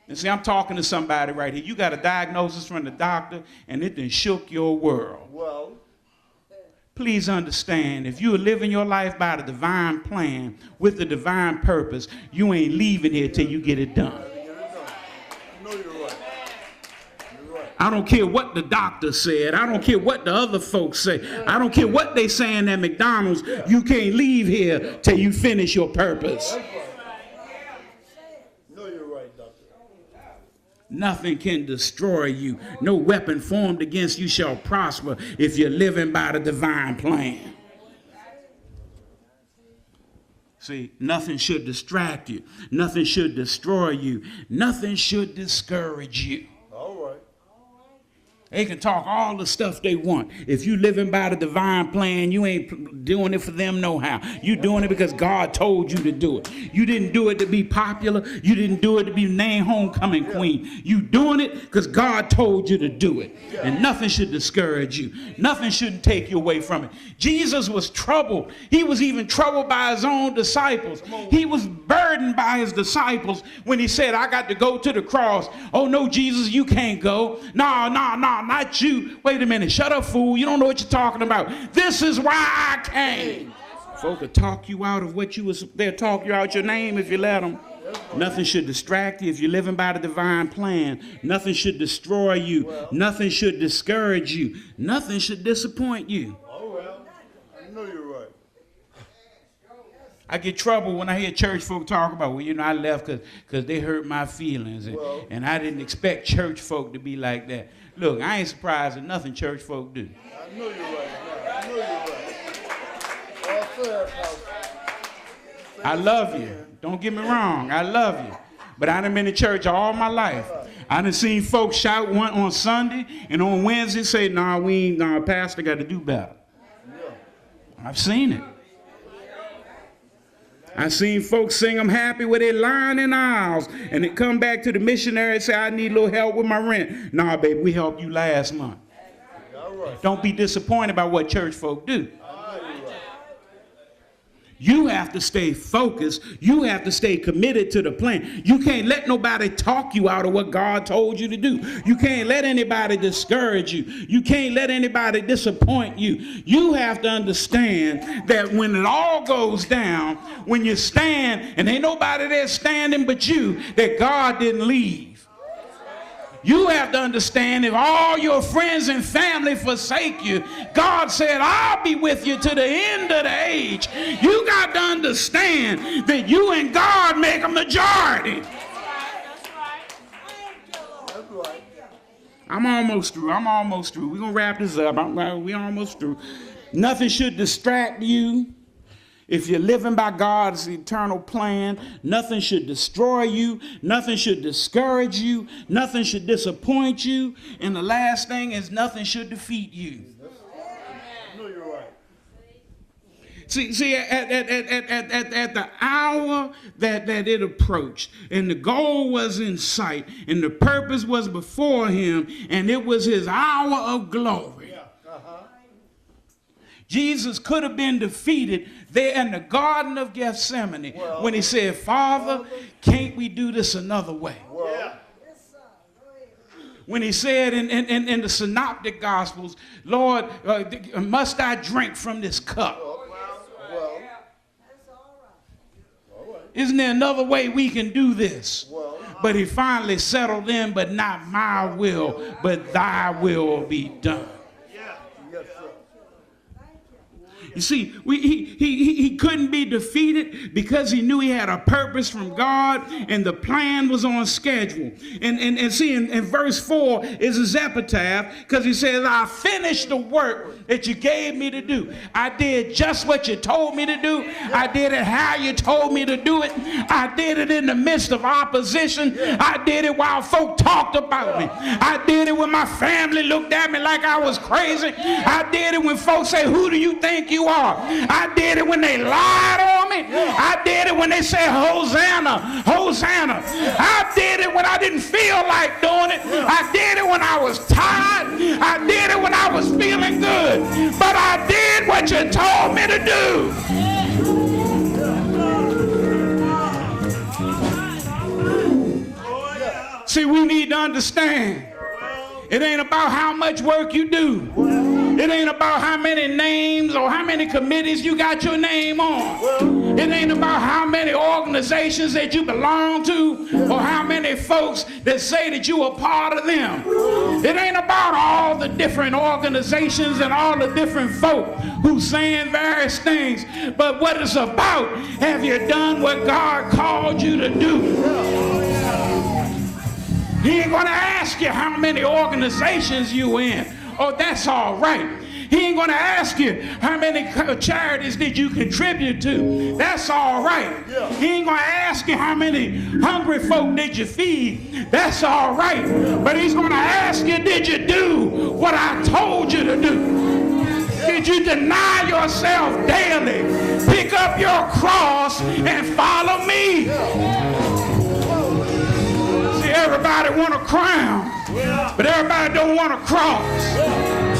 And see, I'm talking to somebody right here. You got a diagnosis from the doctor, and it done shook your world. Well, please understand, if you are living your life by the divine plan, with the divine purpose, you ain't leaving here till you get it done. No, you're right. You're right. I don't care what the doctor said. I don't care what the other folks say. I don't care what they saying at McDonald's. You can't leave here till you finish your purpose. No, you're right, doctor. Nothing can destroy you. No weapon formed against you shall prosper if you're living by the divine plan. See, nothing should distract you. Nothing should destroy you. Nothing should discourage you. All right. They can talk all the stuff they want. If you living by the divine plan, you ain't doing it for them no how. You doing it because God told you to do it. You didn't do it to be popular. You didn't do it to be named homecoming queen. You doing it because God told you to do it. And nothing should discourage you. Nothing shouldn't take you away from it. Jesus was troubled. He was even troubled by his own disciples. He was burdened by his disciples when he said, I got to go to the cross. Oh no, Jesus, you can't go. No, not you. Wait a minute. Shut up, fool. You don't know what you're talking about. This is why I came. Folk will talk you out of what you was. They'll talk you out your name if you let them. Nothing should distract you if you're living by the divine plan. Nothing should destroy you. Nothing should discourage you. Nothing should disappoint you. Oh, well. I know you're right. I get trouble when I hear church folk talk about, well, you know, I left because they hurt my feelings. And I didn't expect church folk to be like that. Look, I ain't surprised at nothing church folk do. I know you're right. I know you're right. Well said, Pastor. I love you. Don't get me wrong. I love you. But I done been to church all my life. I done seen folks shout one on Sunday and on Wednesday say, nah, pastor got to do better. I've seen it. I seen folks sing I'm happy with their line in aisles, and they come back to the missionary and say, I need a little help with my rent. Nah, baby, we helped you last month. Don't be disappointed about what church folk do. You have to stay focused. You have to stay committed to the plan. You can't let nobody talk you out of what God told you to do. You can't let anybody discourage you. You can't let anybody disappoint you. You have to understand that when it all goes down, when you stand and ain't nobody there standing but you, that God didn't leave. You have to understand if all your friends and family forsake you, God said, I'll be with you to the end of the age. You got to understand that you and God make a majority. I'm almost through. We're going to wrap this up. We're almost through. Nothing should distract you. If you're living by God's eternal plan, nothing should destroy you. Nothing should discourage you. Nothing should disappoint you. And the last thing is nothing should defeat you. No, you're right. See, at the hour that it approached, and the goal was in sight, and the purpose was before him, and it was his hour of glory. Jesus could have been defeated there in the Garden of Gethsemane when he said, Father, can't we do this another way? When he said in the synoptic gospels, Lord, must I drink from this cup? Isn't there another way we can do this? But he finally settled in, but not my will, but thy will be done. You see, he couldn't be defeated because he knew he had a purpose from God and the plan was on schedule. And see, in verse 4 is his epitaph because he says, I finished the work that you gave me to do. I did just what you told me to do. I did it how you told me to do it. I did it in the midst of opposition. I did it while folk talked about me. I did it when my family looked at me like I was crazy. I did it when folks say, who do you think you are? I did it when they lied on me. I did it when they said, Hosanna, Hosanna. I did it when I didn't feel like doing it. I did it when I was tired. I did it when I was feeling good. But I did what you told me to do. See, we need to understand. It ain't about how much work you do. It ain't about how many names or how many committees you got your name on. It ain't about how many organizations that you belong to or how many folks that say that you are part of them. It ain't about all the different organizations and all the different folk who saying various things. But what it's about, have you done what God called you to do? He ain't gonna ask you how many organizations you in. Oh, that's all right. He ain't gonna ask you how many charities did you contribute to. That's all right. He ain't gonna ask you how many hungry folk did you feed. That's all right. But he's gonna ask you, did you do what I told you to do? Did you deny yourself daily? Pick up your cross and follow me. Everybody want a crown, but everybody don't want a cross.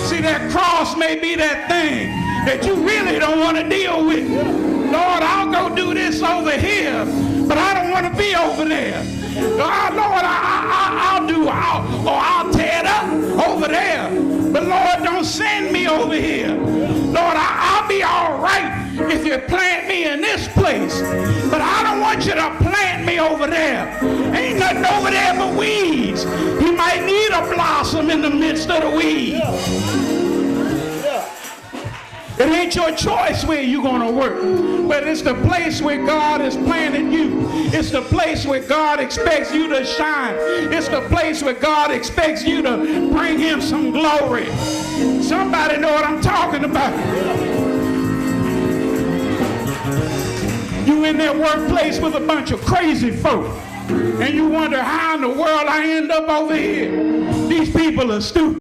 See, that cross may be that thing that you really don't want to deal with. Lord, I'll go do this over here, but I don't want to be over there. Lord, I'll tear it up over there, but Lord, don't send me over here. Lord, I'll be all right if you plant me in this place, but I don't want you to plant me over there. Ain't nothing over there but weeds. You might need a blossom in the midst of the weeds. It ain't your choice where you're going to work, but it's the place where God has planted you. It's the place where God expects you to shine. It's the place where God expects you to bring him some glory. Somebody know what I'm talking about. You in that workplace with a bunch of crazy folk, and you wonder how in the world I end up over here. These people are stupid.